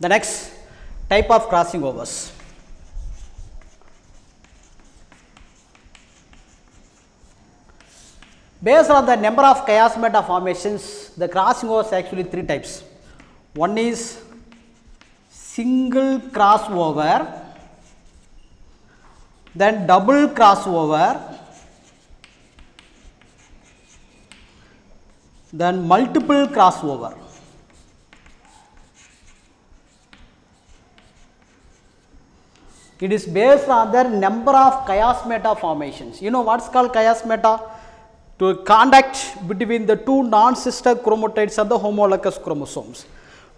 The next type of crossing overs. Based on the number of chiasmata formations, the crossing overs actually three types. One is single crossover, then double crossover, then multiple crossover. It is based on the number of chiasmata formations. You know what's called chiasmata? To contact between the two non-sister chromatids of the homologous chromosomes.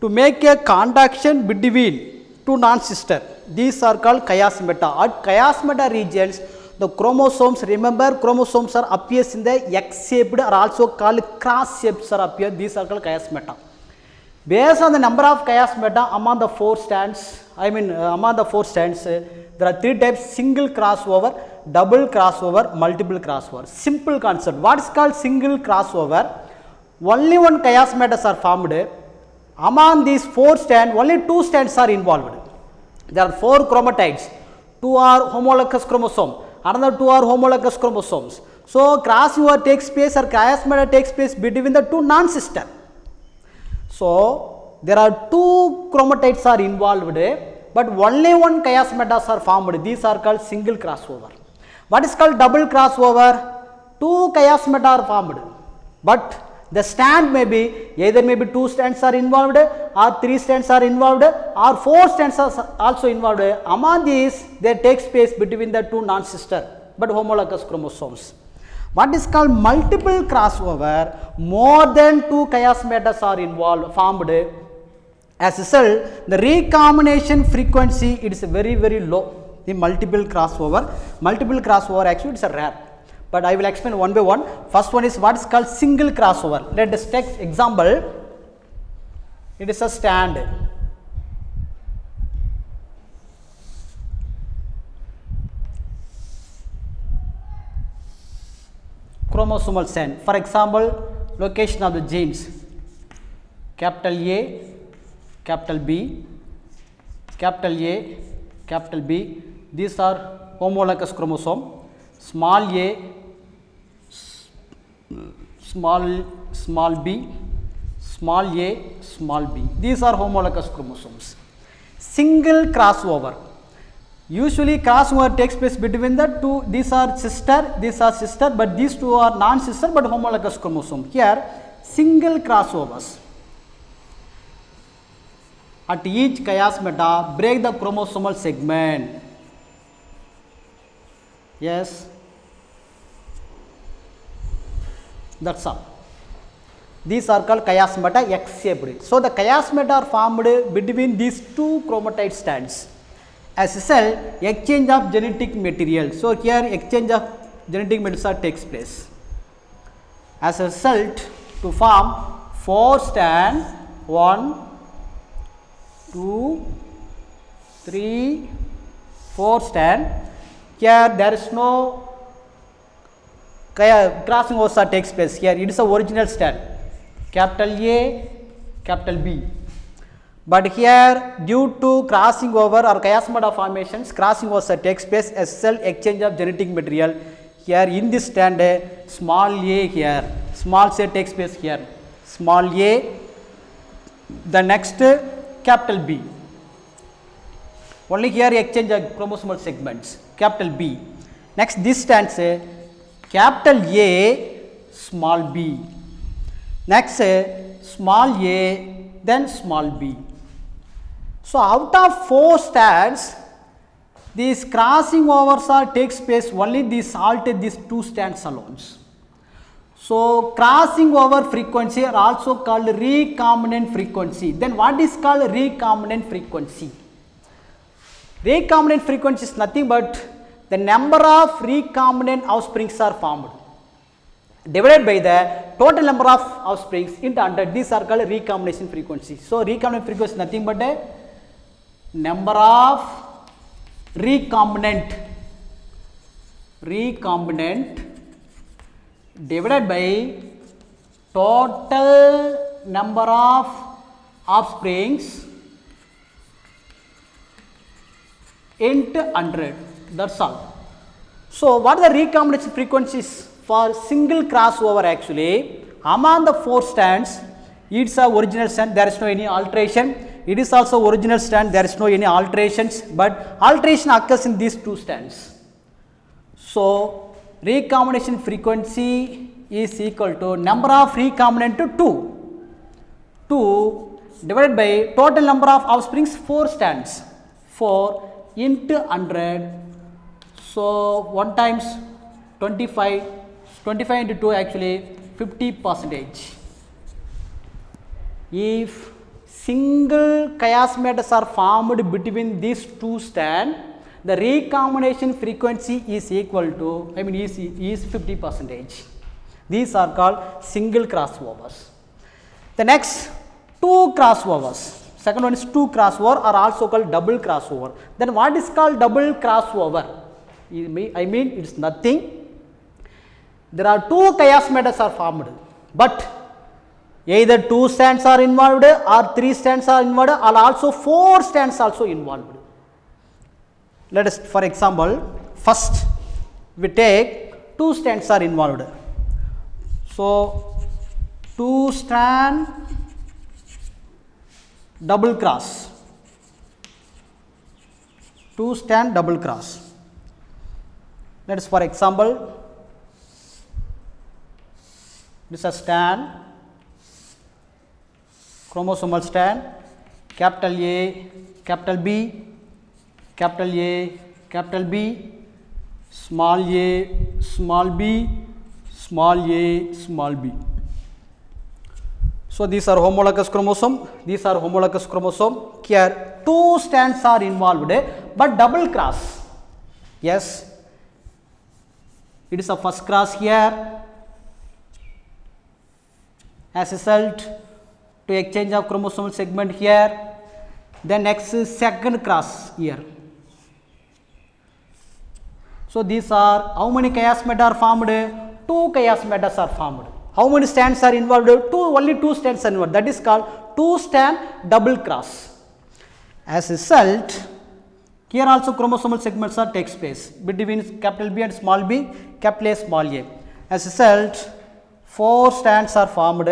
To make a contaction between two non-sister, these are called chiasmata. At chiasmata regions, the chromosomes, remember chromosomes are appears in the X-shaped or also called cross-shaped are appear. These are called chiasmata. Based on the number of chiasmata among the four strands, there are three types: single crossover, double crossover, multiple crossover. Simple concept. What is called single crossover? Only one chiasmatas are formed. Among these four strands, only two strands are involved. There are four chromatids. Two are homologous chromosome, another two are homologous chromosomes. So crossover takes place or chiasmata takes place between the two non-sister. So there are two chromatids are involved, but only one chiasmatas are formed. These are called single crossover. What is called double crossover? Two chiasmata are formed, but the strand may be either two strands are involved, or three strands are involved, or four strands are also involved. Among these, there takes place between the two non-sister but homologous chromosomes. What is called multiple crossover? More than two chiasmatas are formed. As a result, the recombination frequency it is very low. The multiple crossover actually it's a rare. But I will explain one by one. First one is what is called single crossover. Let us take example. It is a strand. Chromosomal strand. For example, location of the genes. Capital A, capital B, capital A, capital B. These are homologous chromosome. Small a, small b, small a, small b. These are homologous chromosomes. Single crossover. Usually crossover takes place between the two. These are sister, but these two are non-sister but homologous chromosome. Here, single crossovers. At each chiasmata, break the chromosomal segment. Yes, that's all. These are called chiasmata X-shaped. So the chiasmata are formed between these two chromatid strands. As a cell, exchange of genetic material. So here exchange of genetic material takes place. As a result, to form four strands, 1, 2, 3, 4 strands. Here there is no crossing over takes place. Here it is a original strand, capital A, capital B. But here due to crossing over or chiasmata formations, crossing over takes place as cell exchange of genetic material. Here in this strand, small a here, small c takes place here, small a, the next capital B. Only here exchange of chromosomal segments, capital B. Next this stands capital A, small b. Next small a, then small b. So out of four strands, these crossing overs takes place only these two strands alone. So crossing over frequency are also called recombinant frequency. Then what is called recombinant frequency? Recombinant frequency is nothing but the number of recombinant offsprings are formed divided by the total number of offsprings into 100. These are called recombination frequency. So recombinant frequency is nothing but a number of recombinant divided by total number of offsprings into 100. That's all. So what are the recombination frequencies for single crossover? Actually, among the 4 strands, it's a original strand, there is no any alteration. It is also original strand, there is no any alterations, but alteration occurs in these 2 strands. So recombination frequency is equal to number of recombinant to 2 divided by total number of offsprings 4 strands, 4 into 100. So 1 times 25 into 2 actually 50%. If single chiasmatous are formed between these 2 strands, the recombination frequency is equal to, is 50%. These are called single crossovers. The next 2 crossovers. Second one is 2 crossover are also called double crossover. Then what is called double crossover? It's nothing. There are 2 chiasmatous are formed, but either 2 strands are involved or 3 strands are involved or also 4 strands also involved. Let us, for example, first we take 2 strands are involved. So 2 strand double cross. 2 strand double cross. Let us, for example, this is a strand, chromosomal strand, capital A, capital B, capital A, capital B, small a, small b, small a, small b. So these are homologous chromosome, these are homologous chromosome. Here 2 strands are involved, but double cross. Yes, it is a first cross here as a result to exchange of chromosomal segment here. Then next is second cross here. So these are, how many chiasmata are formed? 2 chiasmatas are formed. How many strands are involved? Only 2 strands are involved. That is called 2 strand double cross. As a result, here also chromosomal segments are takes place between capital B and small b, capital A, small a. As a result, 4 strands are formed.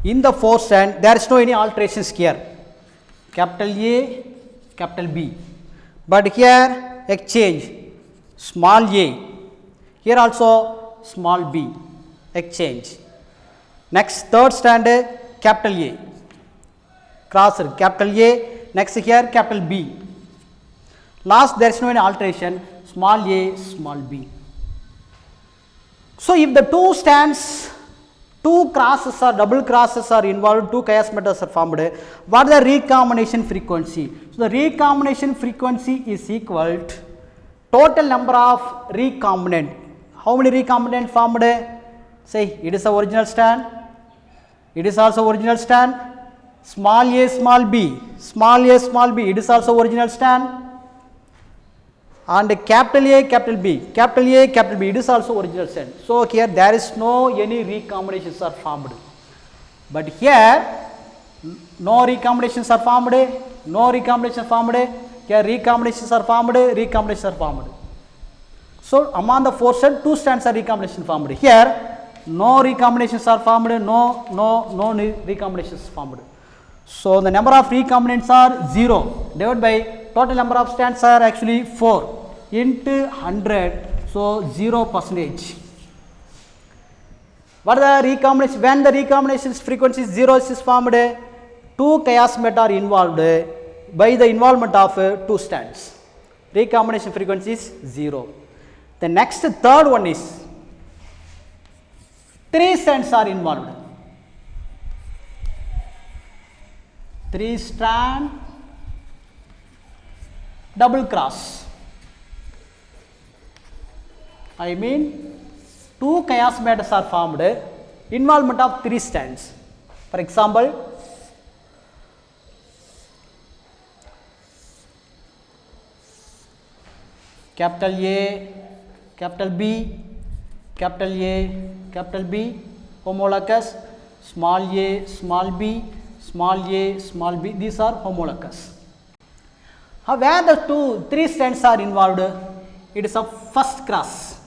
In the 4 strand, there is no any alterations here. Capital A, capital B. But here exchange small a. Here also small b. Exchange. Next third strand capital A. Crosser capital A. Next here capital B. Last there is no any alteration. Small a, small b. So if the 2 strands, 2 crosses or double crosses are involved, 2 chiasmatas are formed, what is the recombination frequency? So the recombination frequency is equal to total number of recombinant. How many recombinant formed? Say it is the original strand, it is also original strand, small a, small b, small a, small b, it is also original strand, and capital A, capital B, capital A, capital B, it is also original strand. So here there is no any recombinations are formed, but here no recombinations are formed, no recombinations are formed, here recombinations are formed, recombinations are formed. So among the 4 strands, 2 strands are recombination formed. Here no recombinations are formed, no recombinations formed. So the number of recombinants are 0 divided by total number of strands are actually 4 into 100, so 0%. What are the recombination? When the recombination frequency 0 is formed, 2 chiasmata are involved by the involvement of 2 strands. Recombination frequency is 0. The next third one is 3 strands are involved. 3 strand double cross. 2 chiasmatas are formed, involvement of 3 strands. For example, capital A, capital B, capital A, capital B, homologous, small a, small b, small a, small b, these are homologous. Where the three strands are involved, it is a first cross.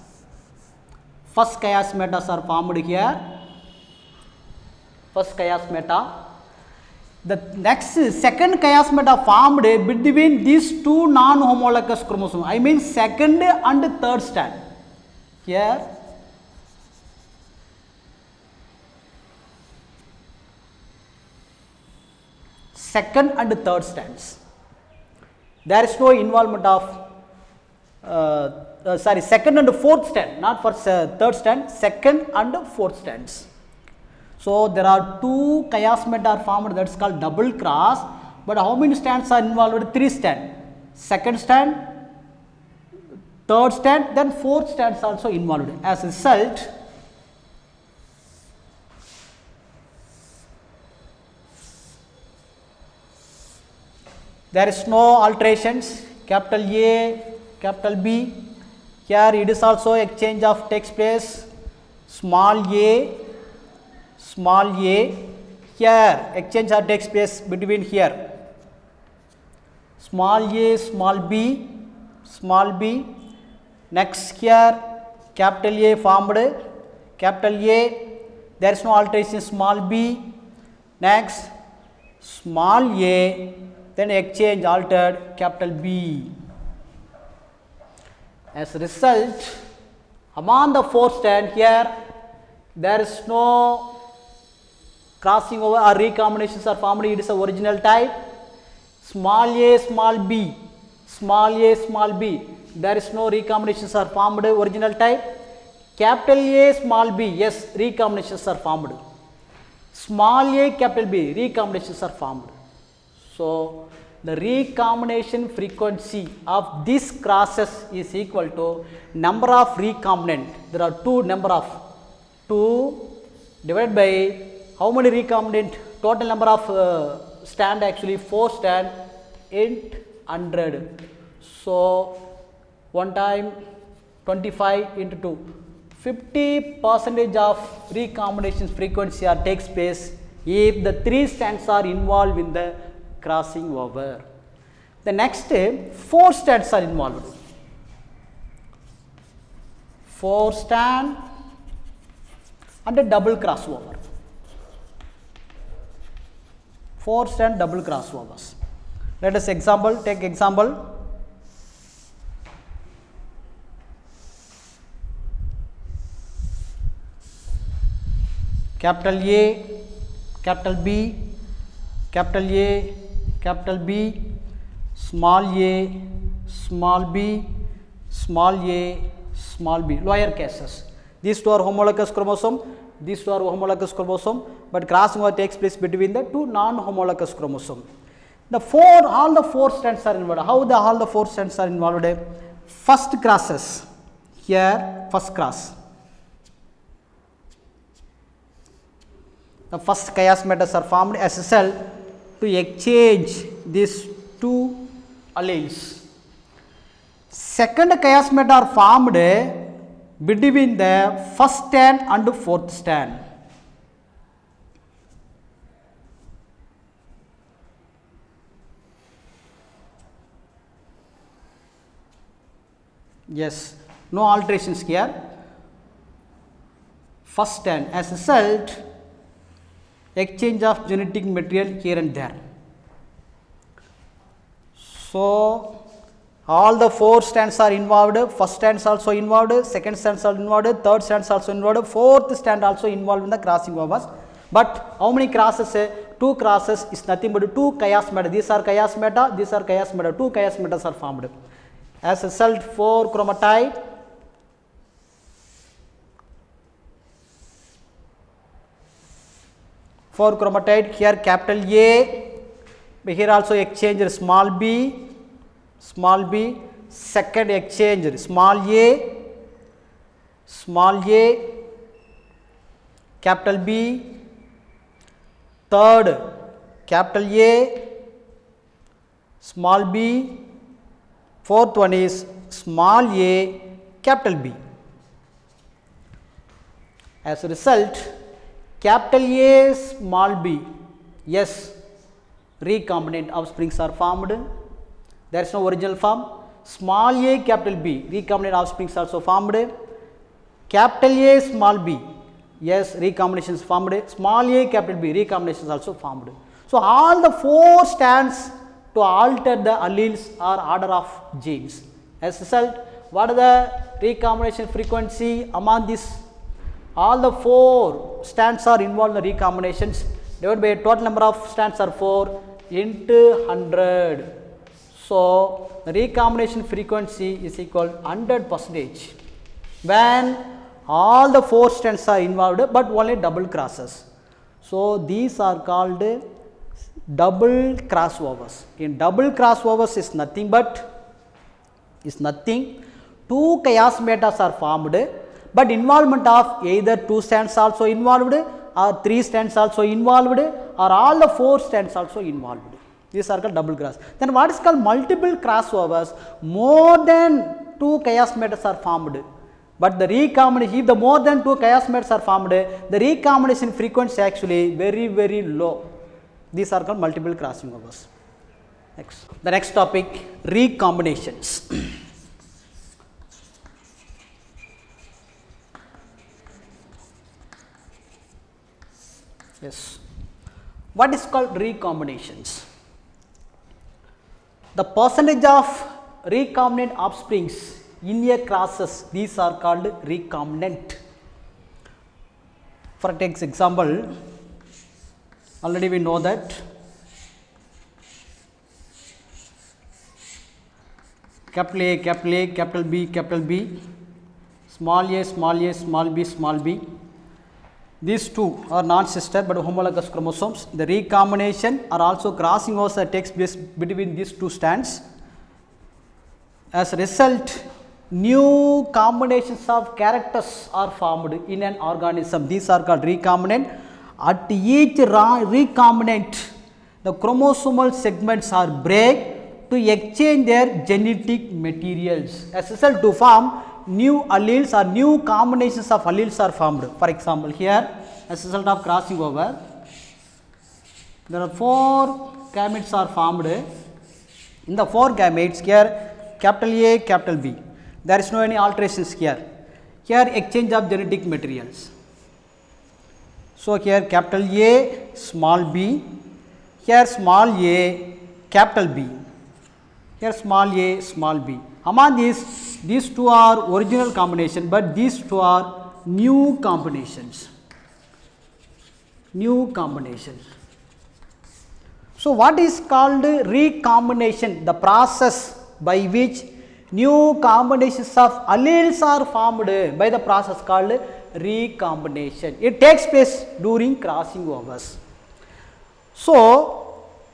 First chiasmatas are formed here. First chiasmata. The next second chiasmata formed between these two non-homologous chromosomes. I mean second and third strand. Here second and third strands. There is no involvement of second and fourth strand, not for third strand, second and fourth strands. So there are two chiasmata are formed, that is called double cross. But how many strands are involved? Three strands. Second strand, third strand, then fourth strands also involved. As a result, there is no alterations. Capital A, capital B. Here it is also exchange of takes place. Small a, small a. Here exchange of takes place between here. Small a, small b, small b. Next here capital A formed. Capital A, there is no alteration. Small b. Next small a. Then exchange altered capital B. As a result, among the fourth strand here, there is no crossing over or recombinations are formed. It is a original type. Small a, small b, small a, small b. There is no recombinations are formed. Original type. Capital A, small b. Yes, recombinations are formed. Small a, capital B. Recombinations are formed. So the recombination frequency of these crosses is equal to number of recombinant. There are two number of 2 divided by how many recombinant? Total number of strand, actually 4 strand int 100. So one time 25 into 2. 50% of recombination frequency takes place if the 3 strands are involved in the crossing over. The next 4 strands are involved. 4 strand and a double crossover. 4 strand double crossovers. Let us take example. Capital A, capital B, capital A, capital B, small a, small b, small a, small b, lower cases. These two are homologous chromosome, these two are homologous chromosome, but crossing over takes place between the two non-homologous chromosome. All the 4 strands are involved. How all the 4 strands are involved? First crosses. Here first cross. The first chiasmatas are formed as a cell to exchange these 2 alleles. Second chiasmata are formed between the first strand and fourth strand. Yes, no alterations here. First strand, as a result, exchange of genetic material here and there. So all the 4 strands are involved. First strand is also involved, second strand is also involved, third strand is also involved, fourth strand also involved in the crossing overs. But how many crosses? 2 crosses is nothing but 2 chiasmata. These are chiasmata, these are chiasmata. 2 chiasmatas are formed. As a result, 4 chromatide. Here capital A, here also exchange small b, second exchange small a, capital B, third capital A, small b, fourth one is small a, capital B. As a result, capital A, small b Yes, recombinant offsprings are formed. There is no original form. Small a, capital B, recombinant offsprings also formed. Capital A, small b, yes, recombinations formed. Small a, capital B, recombinations also formed. So all the 4 stands to alter the alleles or order of genes. As a result, what are the recombination frequency among these? All the 4 strands are involved in the recombinations, divided by total number of strands are 4 into 100. So the recombination frequency is equal to 100% when all the 4 strands are involved but only double crosses. So these are called double crossovers. In double crossovers is nothing but 2 chiasmatas are formed, but involvement of either 2 strands also involved or 3 strands also involved or all the 4 strands also involved. These are called double cross. Then what is called multiple crossovers? More than 2 chiasmatas are formed, but the recombination, if the more than 2 chiasmatas are formed, the recombination frequency actually very low. These are called multiple crossing overs. Next, the next topic, recombinations. Yes, what is called recombinations? The percentage of recombinant offsprings in a crosses, these are called recombinant. For example, already we know that capital A, capital A, capital B, capital B, small a, small a, small b, small b. These 2 are non-sister but homologous chromosomes. The recombination are also crossing overs that takes place between these 2 strands. As a result, new combinations of characters are formed in an organism. These are called recombinant. At each recombinant, the chromosomal segments are break to exchange their genetic materials. As a result, to form new alleles or new combinations of alleles are formed. For example, here as a result of crossing over, there are 4 gametes are formed. In the 4 gametes, here capital A, capital B, there is no any alterations here. Here exchange of genetic materials. So here capital A, small b, here small a, capital B, here small a, small b. Among these 2 are original combination, but these 2 are new combinations. New combinations. So what is called recombination? The process by which new combinations of alleles are formed by the process called recombination. It takes place during crossing overs. So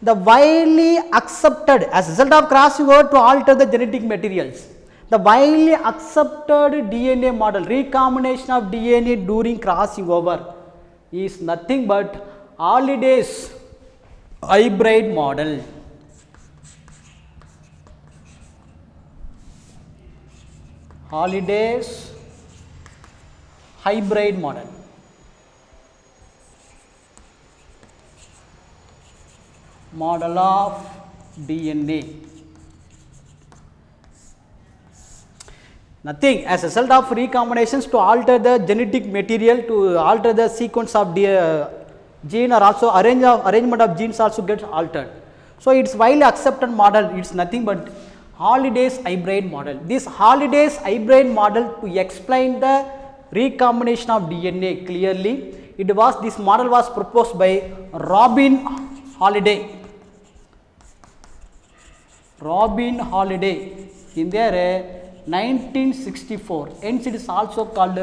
the widely accepted, as a result of crossing over to alter the genetic materials, the widely accepted DNA model, recombination of DNA during crossing over, is nothing but Halliday's hybrid model. Halliday's hybrid model. Model of DNA. Nothing, as a result of recombinations to alter the genetic material, to alter the sequence of gene, or also arrangement of genes also gets altered. So it's widely accepted model. It's nothing but Halliday's hybrid model. This Halliday's hybrid model to explain the recombination of DNA clearly. This model was proposed by Robin Halliday. Robin Halliday in their 1964, hence it is also called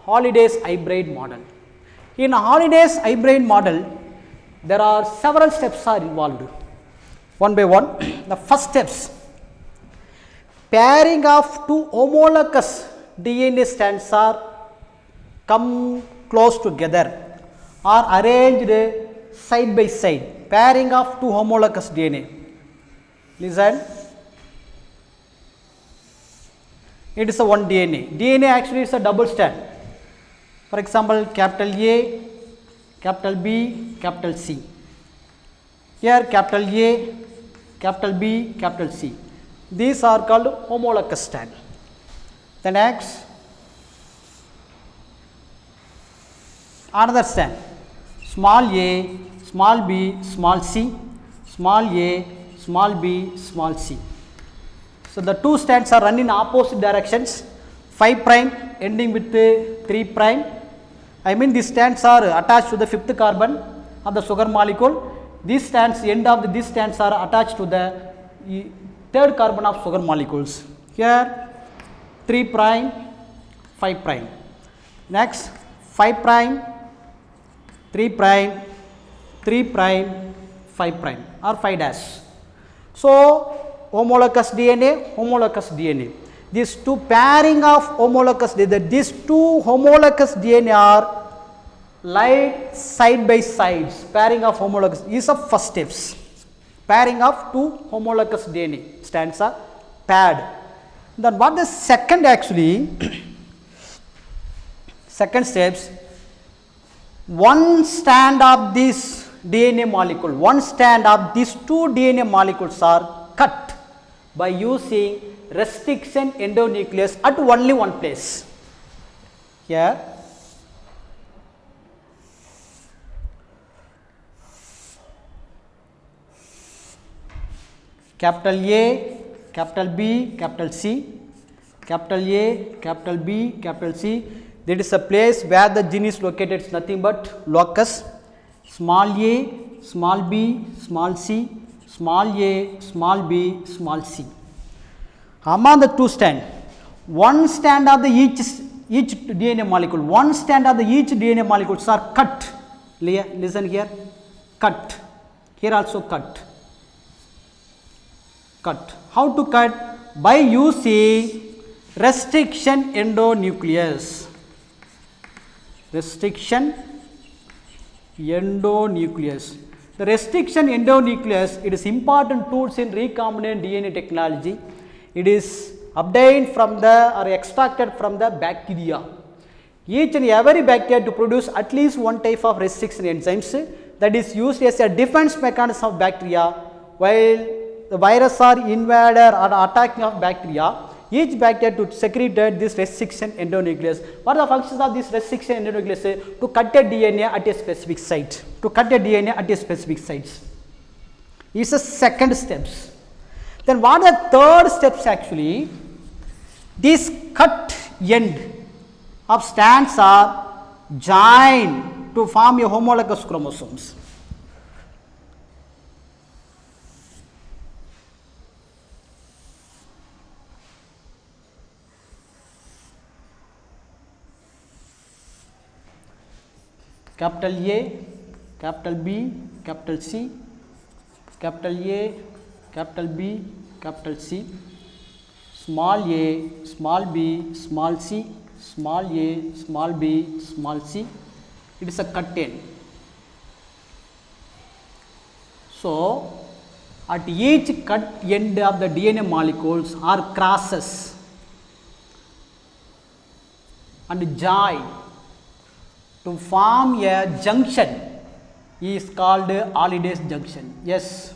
Halliday's hybrid model. In Halliday's hybrid model, there are several steps are involved, one by one. The first steps, pairing of 2 homologous DNA strands are come close together or arranged side by side. Pairing of 2 homologous DNA. Listen, it is a one DNA. DNA actually is a double strand. For example, capital A, capital B, capital C. Here capital A, capital B, capital C. These are called homologous stand. The next, another stand. Small a, small b, small c, small a, small b, small c. So the two strands are run in opposite directions. 5 prime ending with 3 prime. I mean these strands are attached to the fifth carbon of the sugar molecule. These strands, end of these strands are attached to the third carbon of sugar molecules. Here 3 prime, 5 prime. Next 5 prime, 3 prime, 3 prime, 5 prime or 5 dash. So homologous DNA, homologous DNA. These two pairing of homologous DNA, these two homologous DNA are like side by sides. Pairing of homologous is the first steps. Pairing of two homologous DNA strands are paired. Then what the second actually? Second steps. One strand of this DNA molecule, one strand of these two DNA molecules are cut by using restriction endonuclease at only one place. Here capital A, capital B, capital C, capital A, capital B, capital C. That is a place where the gene is located. It's nothing but locus. Small a, small b, small c, small a, small b, small c. Among the two strands, one strand of the each DNA molecule, one strand of the each DNA molecules are cut. Listen here, cut. Here also cut. Cut. How to cut? By using restriction endonuclease. Restriction endonuclease. The restriction endonuclease, it is important tools in recombinant DNA technology. It is obtained from the or extracted from the bacteria. Each and every bacteria to produce at least one type of restriction enzymes that is used as a defense mechanism of bacteria while the virus or invader or attacking of bacteria. Each bacteria to secrete this restriction endonuclease. What are the functions of this restriction endonuclease? To cut a DNA at a specific site. To cut a DNA at a specific sites. Is the second steps. Then what are the third steps actually? This cut end of strands are joined to form a homologous chromosomes. Capital A, capital B, capital C, capital A, capital B, capital C, small a, small b, small c, small a, small b, small c. It is a cut end. So, at each cut end of the DNA molecules are crosses and join to form a junction is called Holidays junction. Yes,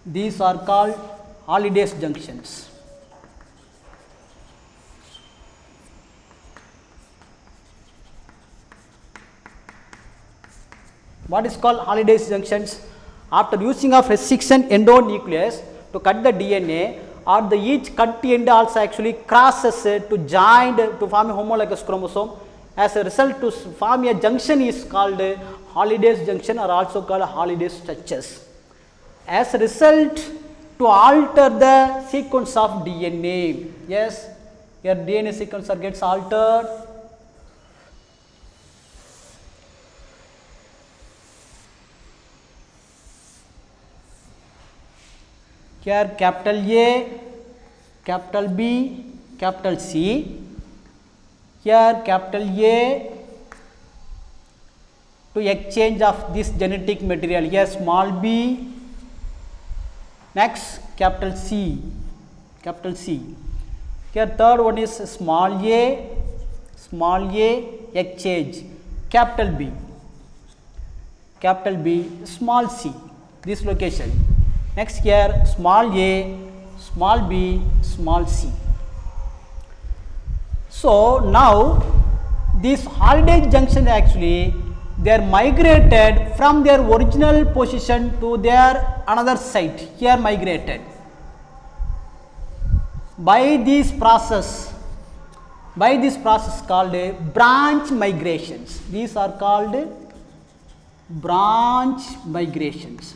these are called Holidays junctions. What is called Holidays junctions? After using of restriction endonuclease to cut the DNA, or the each cut end also actually crosses to join to form a homologous chromosome. As a result, to form a junction is called Holidays junction or also called Holidays structures. As a result, to alter the sequence of DNA. Yes, your DNA sequence gets altered. Here capital A, capital B, capital C. Here capital A to exchange of this genetic material. Here small b. Next capital C, capital C. Here third one is small a exchange capital B. capital B, small c, this location. Next here, small a, small b, small c. So now these holiday junction actually they are migrated from their original position to their another site, here migrated by this process called branch migrations. These are called branch migrations.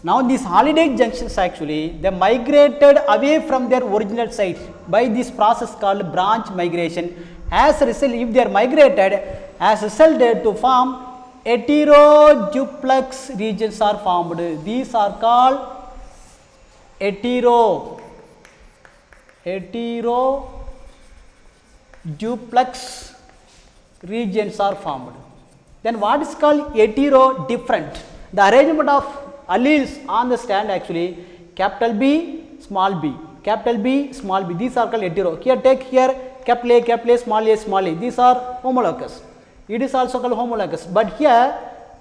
Now these holiday junctions actually they migrated away from their original site by this process called branch migration. As a result, if they are migrated, as a result to form hetero-duplex regions are formed. These are called hetero-duplex regions are formed. Then what is called hetero-different? The arrangement of alleles on the strand actually capital B, small b, capital B, small b. These are called hetero. Here take here capital A, small a, small a. These are homologous. It is also called homologous. But here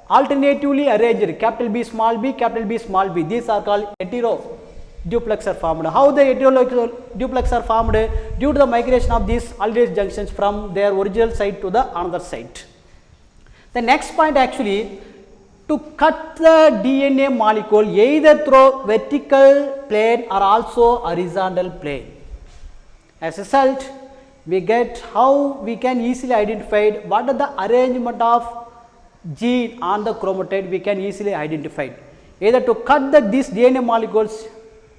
alternatively arranged capital B, small b, capital B, small b. These are called hetero duplex are formed. How the hetero duplex are formed? Due to the migration of these holiday junctions from their original site to the another site. The next point actually, to cut the DNA molecule either through vertical plane or also horizontal plane. As a result, we get how we can easily identify what are the arrangement of gene on the chromatide. We can easily identify either to cut these DNA molecules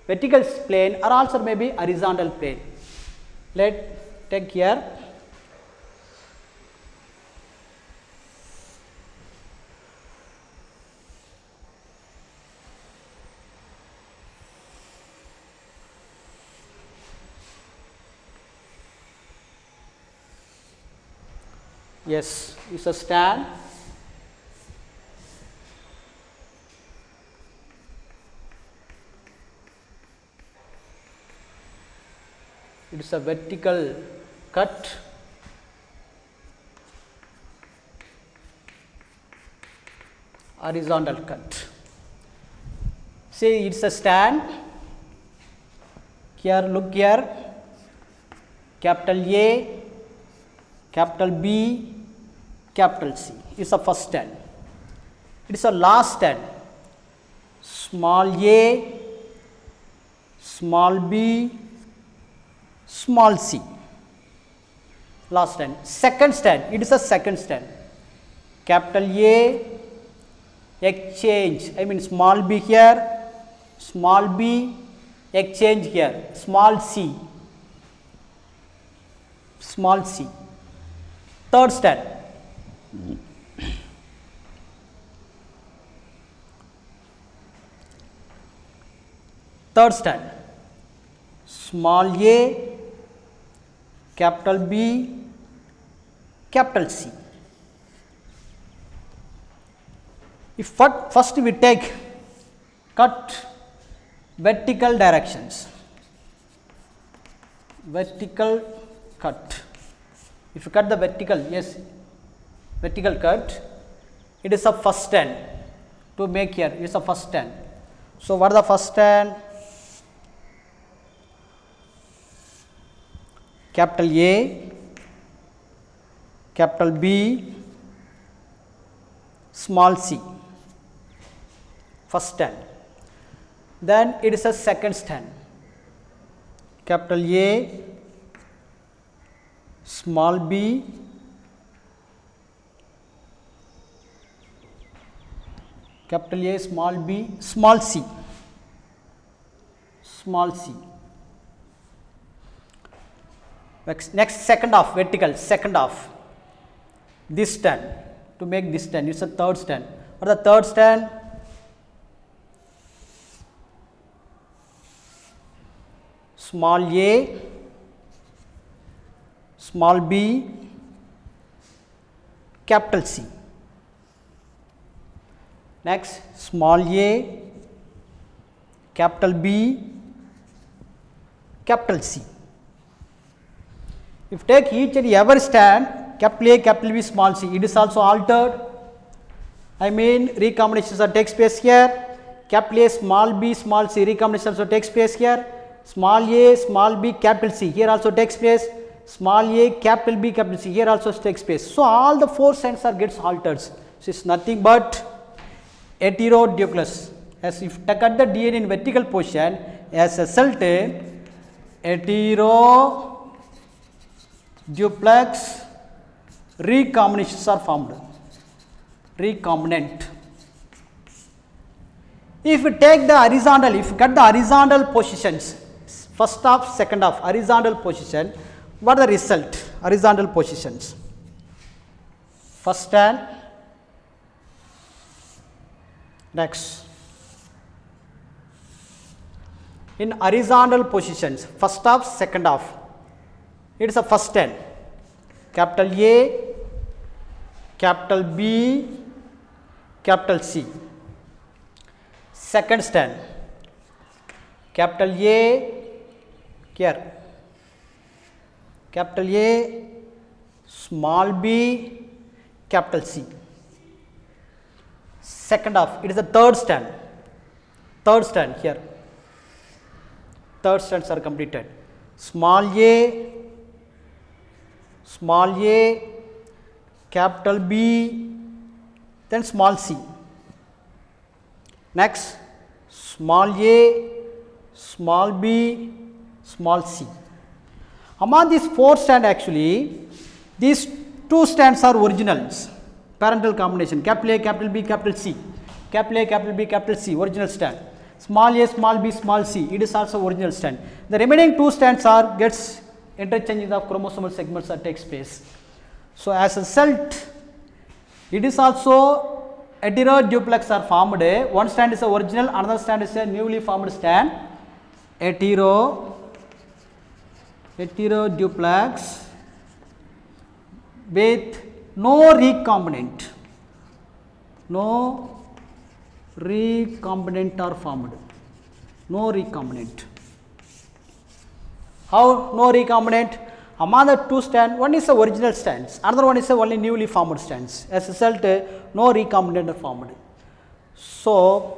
vertical plane or also maybe horizontal plane. Let take here. Yes, it's a stand. It is a vertical cut. Horizontal cut. See, it's a stand. Here, look here. Capital A, capital B, capital C. It's the first stand. It is a last stand. Small a, small b, small c. Last stand. Second stand. It is a second stand. Capital A, exchange. I mean small b here, small b, exchange here. Small c. Small c. Third stand. Third stand. Small a, capital B, capital C. If first we take cut vertical directions, vertical cut. If you cut the vertical, yes, vertical cut, it is a first stand to make here. It is a first stand. So what is the first stand? Capital A, capital B, small c. First stand. Then it is a second stand. Capital A, small b, capital A, small b, small c. Small c. Next second half, vertical, second half. This stand, to make this stand, it's a third stand. What is the third stand? Small a, small b, capital C. Next, small a, capital B, capital C. If take each and every stand, capital A, capital B, small c, it is also altered. I mean recombinations are takes place here. Capital A, small b, small c, recombination also takes place here. Small a, small b, capital C, here also takes place. Small a, capital B, capital C, here also takes place. So all the four strands are gets altered. So it's nothing but heteroduplex. As if to cut the DNA in vertical position, as a result, heteroduplex recombinations are formed. Recombinant. If we take the horizontal, if you cut the horizontal positions, first half, second half, horizontal position, what are the result? Horizontal positions. First strand, next. In horizontal positions, first half, second half, it is a first strand. Capital A, capital B, capital C. Second strand, capital A, here, capital A, small b, capital C. Second half, it is the third strand. Third strand here. Third strands are completed. Small a, capital B, then small c. Next, small a, small b, small c. Among these four strands, actually, these two strands are originals. Parental combination, capital A, capital B, capital C. Capital A, capital B, capital C, original strand. Small a, small b, small c, it is also original strand. The remaining two strands are gets interchanging of chromosomal segments that takes place. So as a result, it is also heteroduplex are formed. One strand is a original, another strand is a newly formed strand. Heteroduplex with no recombinant. No recombinant are formed. No recombinant. How no recombinant? Among the two strands, one is the original strands, another one is the only newly formed strands. As a result, no recombinant are formed. So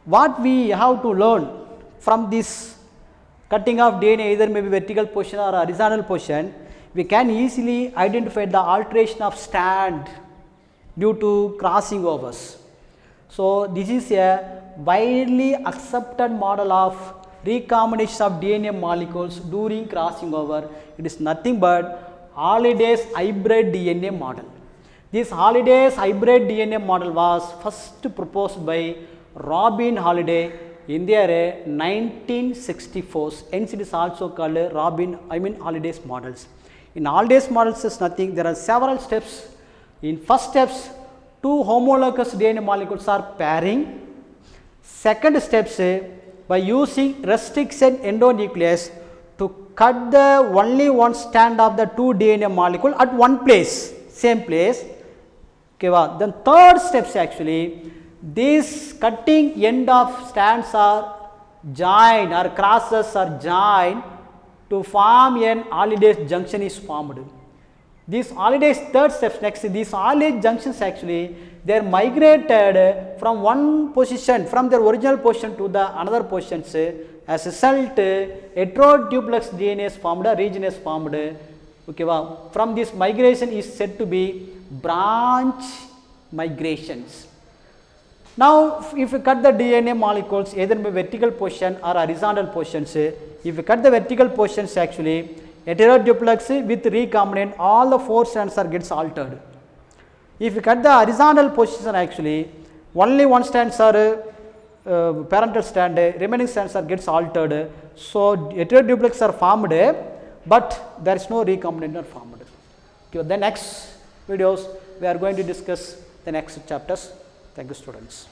what we have to learn from this cutting of DNA, either maybe vertical position or horizontal position, we can easily identify the alteration of strand due to crossing overs. So this is a widely accepted model of recombination of DNA molecules during crossing over. It is nothing but Halliday's hybrid DNA model. This Halliday's hybrid DNA model was first proposed by Robin Halliday in the year 1964. Hence it is also called Halliday's models. In Halliday's models is nothing, there are several steps. In first steps, two homologous DNA molecules are pairing. Second steps, by using restriction endonuclease to cut the only one strand of the two DNA molecule at one place, same place. Okay, then third steps, actually, these cutting end of strands are joined or crosses are joined to form an Halliday's junction is formed. These Halliday's third steps, next, these Halliday's junctions, actually, they are migrated from one position, from their original position to the another positions. As a result, heteroduplex DNA is formed, a region is formed. Okay, from this migration is said to be branch migrations. Now, if you cut the DNA molecules either by vertical position or horizontal positions, if you cut the vertical positions, actually, heteroduplex with recombinant, all the four strands are gets altered. If you cut the horizontal position, actually, only one strands are parental strand, remaining strands are gets altered. So heteroduplex are formed, but there is no recombinant are formed. Okay, the next videos we are going to discuss the next chapters. Thank you, students.